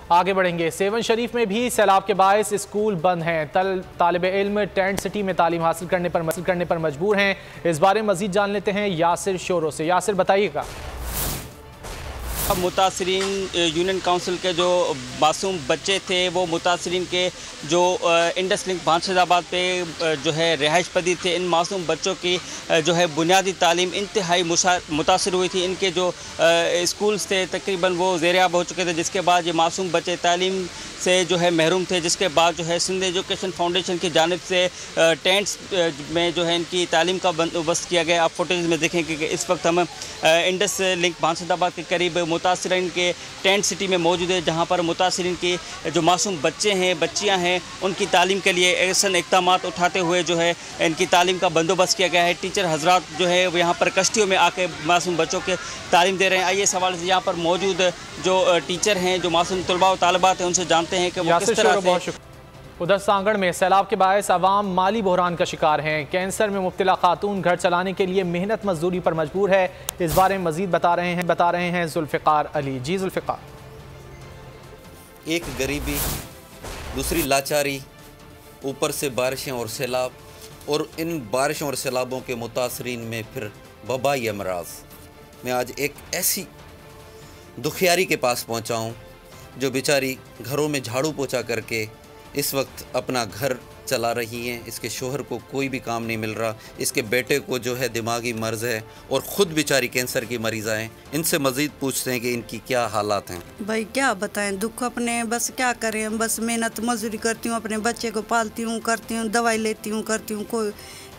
आगे बढ़ेंगे। सेवन शरीफ में भी सैलाब के बायस स्कूल बंद हैं। तालिब इल्म टेंट सिटी में तालीम हासिल करने पर मजबूर हैं। इस बारे में मजीद जान लेते हैं यासिर शोरो से। यासिर, बताइएगा। मुतासरीन यूनियन काउंसिल के जो मासूम बच्चे थे वो मुतासरीन के जो इंडस लिंक बादशाहबाद पे जो है रिहाइश पदीर थे, इन मासूम बच्चों की जो है बुनियादी तालीम इंतहाई मुतासर हुई थी। इनके जो स्कूल्स थे तकरीबन वो ज़ेर-ए-आब हो चुके थे, जिसके बाद ये मासूम बच्चे तालीम से जो है महरूम थे। जिसके बाद जो है सिंध एजुकेशन फाउंडेशन की जानिब से टेंट्स में जो है इनकी तालीम का बंदोबस्त किया गया। आप फुटेज में देखेंगे कि इस वक्त हम इंडस लिंक बादशाहबाद के करीब मुतासरीन के टेंट सिटी में मौजूद है, जहाँ पर मुतासरीन की जो मासूम बच्चे हैं, बच्चियाँ हैं, उनकी तालीम के लिए ऐसे इक़दाम उठाते हुए जो है इनकी तालीम का बंदोबस्त किया गया है। टीचर हजरात जो है वो यहाँ पर कश्तियों में आके मासूम बच्चों के तालीम दे रहे हैं। आइए इस हवाले से यहाँ पर मौजूद जो टीचर हैं, जो मासूम तलबा और तालिबात हैं, उनसे जानते हैं कि वो किस तरह से। उधर सांगड़ में सैलाब के बायस अवाम माली बहरान का शिकार हैं। कैंसर में मुब्तला खातून घर चलाने के लिए मेहनत मजदूरी पर मजबूर है। इस बारे में मजीद बता रहे हैं जुल्फ़िकार अली। जी जुल्फ़िकार। एक गरीबी, दूसरी लाचारी, ऊपर से बारिशें और सैलाब, और इन बारिशों और सैलाबों के मुतासरीन में फिर वबाई अमराज। मैं आज एक ऐसी दुखियारी के पास पहुंचा हूं जो बेचारी घरों में झाड़ू पोछा करके इस वक्त अपना घर चला रही हैं। इसके शोहर को कोई भी काम नहीं मिल रहा, इसके बेटे को जो है दिमागी मर्ज है और ख़ुद बेचारी कैंसर की मरीज़ हैं। इनसे मज़ीद पूछते हैं कि इनकी क्या हालात हैं। भाई क्या बताएं, दुख अपने, बस क्या करें, बस मेहनत मजदूरी करती हूँ, अपने बच्चे को पालती हूँ, करती हूँ, दवाई लेती हूँ, करती हूँ, कोई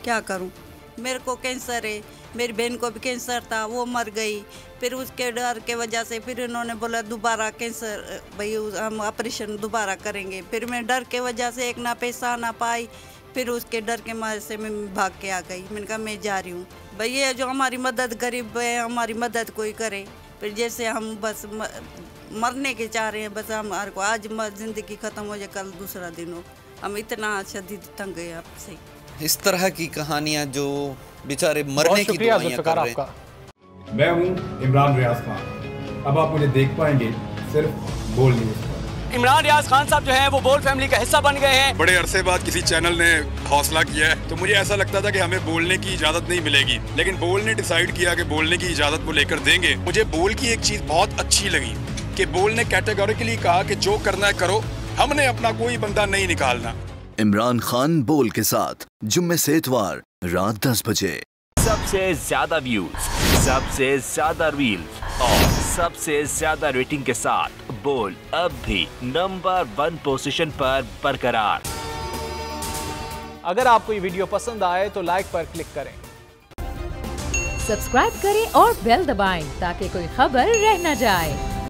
क्या करूँ। मेरे को कैंसर है, मेरी बहन को भी कैंसर था, वो मर गई। फिर उसके डर के वजह से फिर इन्होंने बोला दोबारा कैंसर, भाई हम ऑपरेशन दोबारा करेंगे। फिर मैं डर के वजह से एक ना पैसा ना पाई, फिर उसके डर के मारे से मैं भाग के आ गई। मैंने कहा मैं जा रही हूँ, भाई ये जो हमारी मदद गरीब है, हमारी मदद कोई करे। फिर जैसे हम बस मरने के चाह रहे हैं, बस हमारे को आज ज़िंदगी ख़त्म हो जाए, कल दूसरा दिन हो। हम इतना शदीद तंग गए आपसे। इस तरह की कहानियाँ जो बेचारे मरने की दुआएं कर रहे हैं। मैं हूं इमरान रियाज खान। अब आप मुझे देख पाएंगे सिर्फ बोल न्यूज़ पर। इमरान रियाज खान साहब जो हैं वो बोल फैमिली का हिस्सा बन गए हैं। बड़े अरसे बाद किसी चैनल ने हौसला किया है, तो मुझे ऐसा लगता था कि हमें बोलने की इजाजत नहीं मिलेगी, लेकिन बोल ने डिसाइड किया कि बोलने की इजाजत वो लेकर देंगे। मुझे बोल की एक चीज बहुत अच्छी लगी कि बोल ने कैटेगोरिकली कहा कि जो करना है करो, हमने अपना कोई बंदा नहीं निकालना। इमरान खान बोल के साथ जुम्मे से इतवार रात 10 बजे। सबसे ज्यादा व्यूज, सबसे ज्यादा रील्स और सबसे ज्यादा रेटिंग के साथ बोल अब भी नंबर 1 पोजीशन पर बरकरार। अगर आपको ये वीडियो पसंद आए तो लाइक पर क्लिक करें, सब्सक्राइब करें और बेल दबाएं ताकि कोई खबर रह न जाए।